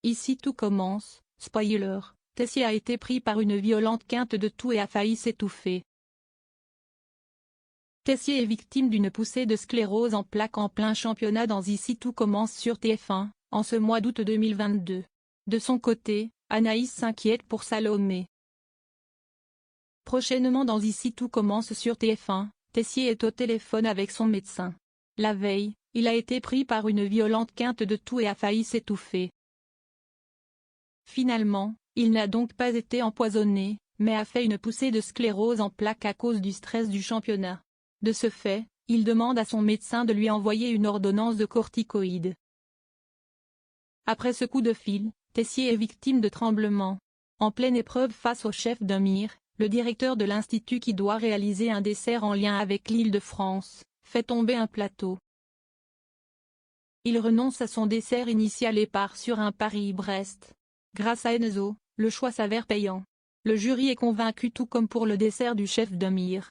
Ici tout commence, spoiler, Tessier a été pris par une violente quinte de toux et a failli s'étouffer. Tessier est victime d'une poussée de sclérose en plaques en plein championnat dans Ici tout commence sur TF1, en ce mois d'août 2022. De son côté, Anaïs s'inquiète pour Salomé. Prochainement dans Ici tout commence sur TF1, Tessier est au téléphone avec son médecin. La veille, il a été pris par une violente quinte de toux et a failli s'étouffer. Finalement, il n'a donc pas été empoisonné, mais a fait une poussée de sclérose en plaques à cause du stress du championnat. De ce fait, il demande à son médecin de lui envoyer une ordonnance de corticoïdes. Après ce coup de fil, Tessier est victime de tremblements. En pleine épreuve face au chef Demir, le directeur de l'Institut qui doit réaliser un dessert en lien avec l'Île-de-France, fait tomber un plateau. Il renonce à son dessert initial et part sur un Paris-Brest. Grâce à Enzo, le choix s'avère payant. Le jury est convaincu tout comme pour le dessert du chef Demir.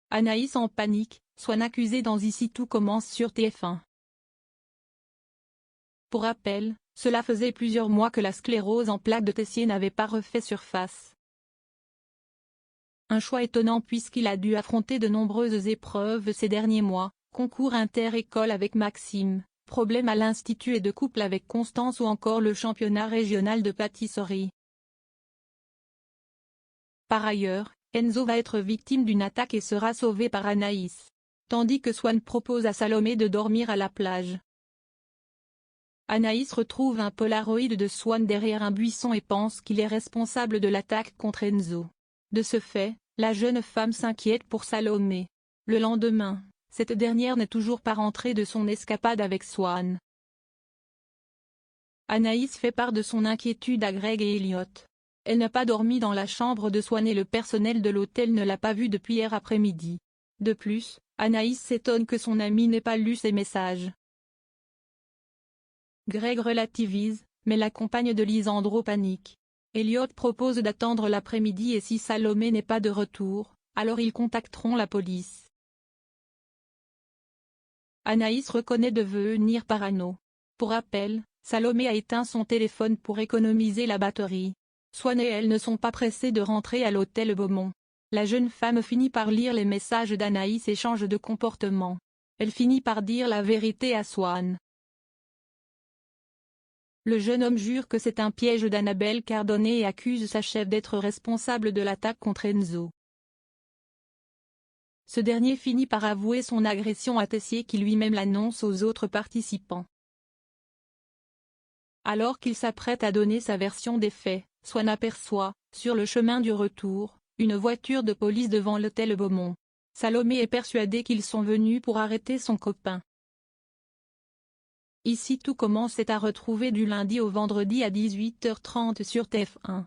Anaïs en panique, Swan accusé dans Ici tout commence sur TF1. Pour rappel, cela faisait plusieurs mois que la sclérose en plaques de Tessier n'avait pas refait surface. Un choix étonnant puisqu'il a dû affronter de nombreuses épreuves ces derniers mois, concours inter-école avec Maxime, problème à l'Institut et de couple avec Constance ou encore le championnat régional de pâtisserie. Par ailleurs, Enzo va être victime d'une attaque et sera sauvé par Anaïs, tandis que Swan propose à Salomé de dormir à la plage. Anaïs retrouve un Polaroid de Swan derrière un buisson et pense qu'il est responsable de l'attaque contre Enzo. De ce fait, la jeune femme s'inquiète pour Salomé. Le lendemain, cette dernière n'est toujours pas rentrée de son escapade avec Swan. Anaïs fait part de son inquiétude à Greg et Elliot. Elle n'a pas dormi dans la chambre de Swan et le personnel de l'hôtel ne l'a pas vue depuis hier après-midi. De plus, Anaïs s'étonne que son ami n'ait pas lu ses messages. Greg relativise, mais la compagne de Lisandro panique. Elliot propose d'attendre l'après-midi et si Salomé n'est pas de retour, alors ils contacteront la police. Anaïs reconnaît devenir parano. Pour rappel, Salomé a éteint son téléphone pour économiser la batterie. Swan et elle ne sont pas pressés de rentrer à l'hôtel Beaumont. La jeune femme finit par lire les messages d'Anaïs et change de comportement. Elle finit par dire la vérité à Swan. Le jeune homme jure que c'est un piège d'Annabelle Cardone et accuse sa chef d'être responsable de l'attaque contre Enzo. Ce dernier finit par avouer son agression à Tessier qui lui-même l'annonce aux autres participants. Alors qu'il s'apprête à donner sa version des faits, Swan aperçoit, sur le chemin du retour, une voiture de police devant l'hôtel Beaumont. Salomé est persuadée qu'ils sont venus pour arrêter son copain. Ici tout commence est à retrouver du lundi au vendredi à 18h30 sur TF1.